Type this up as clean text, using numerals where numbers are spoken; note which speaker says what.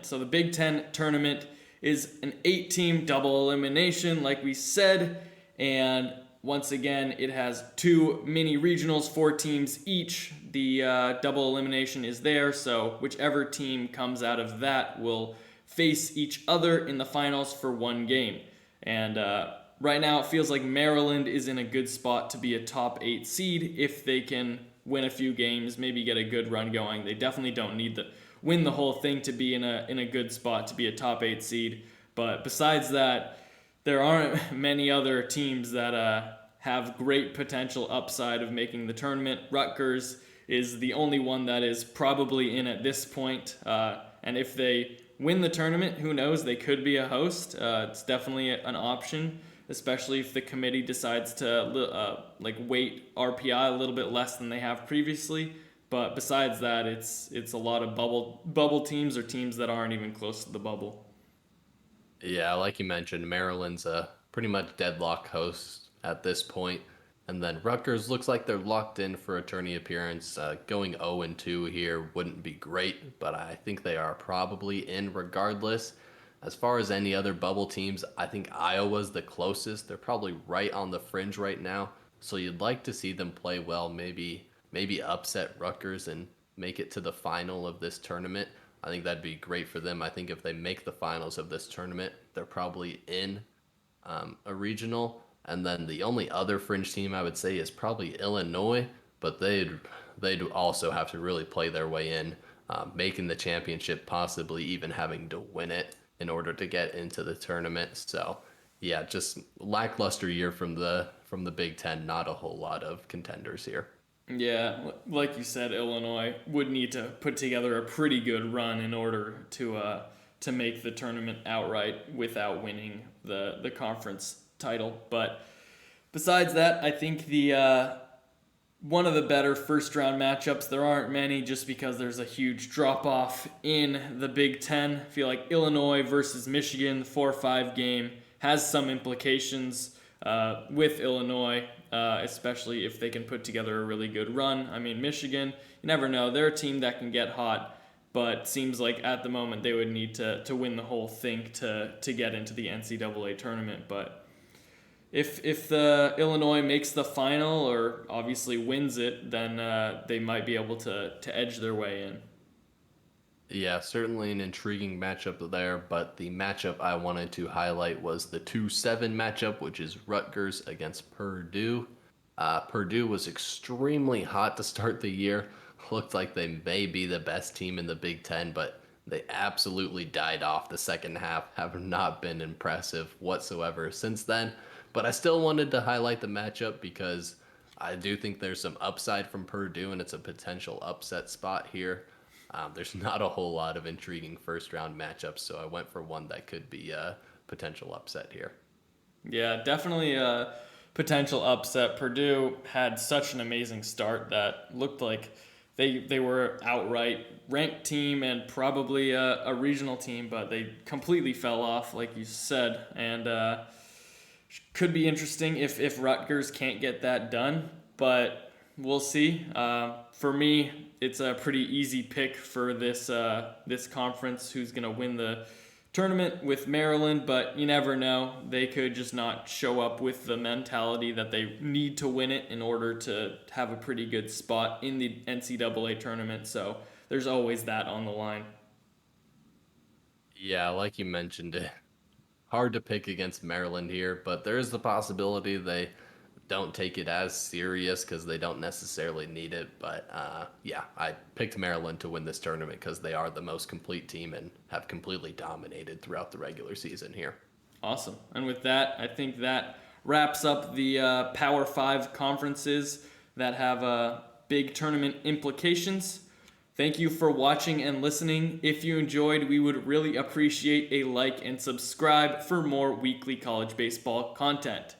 Speaker 1: So the Big Ten tournament is an 8-team double elimination, like we said, and once again, it has 2 mini regionals, 4 teams each. The double elimination is there, so whichever team comes out of that will face each other in the finals for 1 game. And right now, it feels like Maryland is in a good spot to be a top 8 seed if they can win a few games, maybe get a good run going. They definitely don't need to win the whole thing to be in a good spot to be a top 8 seed. But besides that, there aren't many other teams that have great potential upside of making the tournament. Rutgers is the only one that is probably in at this point. And if they win the tournament, who knows? They could be a host. It's definitely an option, especially if the committee decides to weight RPI a little bit less than they have previously. But besides that, it's a lot of bubble teams or teams that aren't even close to the bubble.
Speaker 2: Yeah, like you mentioned, Maryland's a pretty much deadlock host at this point. And then Rutgers looks like they're locked in for a tourney appearance. Going 0-2 here wouldn't be great, but I think they are probably in regardless. As far as any other bubble teams, I think Iowa's the closest. They're probably right on the fringe right now. So you'd like to see them play well, maybe upset Rutgers and make it to the final of this tournament. I think that'd be great for them. I think if they make the finals of this tournament, they're probably in a regional. And then the only other fringe team I would say is probably Illinois, but they'd also have to really play their way in, making the championship, possibly even having to win it in order to get into the tournament. So yeah, just lackluster year from the Big Ten. Not a whole lot of contenders here.
Speaker 1: Yeah, like you said, Illinois would need to put together a pretty good run in order to make the tournament outright without winning the conference title. But besides that, I think the one of the better first round matchups. There aren't many just because there's a huge drop off in the Big Ten. I feel like Illinois versus Michigan, 4-5 game, has some implications with Illinois. Especially if they can put together a really good run. I mean, Michigan, you never know. They're a team that can get hot, but seems like at the moment they would need to win the whole thing to get into the NCAA tournament. But if the Illinois makes the final or obviously wins it, then they might be able to edge their way in.
Speaker 2: Yeah, certainly an intriguing matchup there, but the matchup I wanted to highlight was the 2-7 matchup, which is Rutgers against Purdue. Purdue was extremely hot to start the year. Looked like they may be the best team in the Big Ten, but they absolutely died off the second half, have not been impressive whatsoever since then. But I still wanted to highlight the matchup because I do think there's some upside from Purdue, and it's a potential upset spot here. There's not a whole lot of intriguing first round matchups, so I went for one that could be a potential upset here.
Speaker 1: Yeah, definitely a potential upset. Purdue had such an amazing start that looked like they were outright ranked team and probably a regional team, but they completely fell off, like you said, and could be interesting if Rutgers can't get that done, but we'll see. For me, it's a pretty easy pick for this conference. Who's going to win the tournament with Maryland? But you never know. They could just not show up with the mentality that they need to win it in order to have a pretty good spot in the NCAA tournament. So there's always that on the line.
Speaker 2: Yeah, like you mentioned, hard to pick against Maryland here, but there is the possibility they don't take it as serious because they don't necessarily need it. But yeah, I picked Maryland to win this tournament because they are the most complete team and have completely dominated throughout the regular season here.
Speaker 1: Awesome. And with that, I think that wraps up the Power 5 conferences that have big tournament implications. Thank you for watching and listening. If you enjoyed, we would really appreciate a like and subscribe for more weekly college baseball content.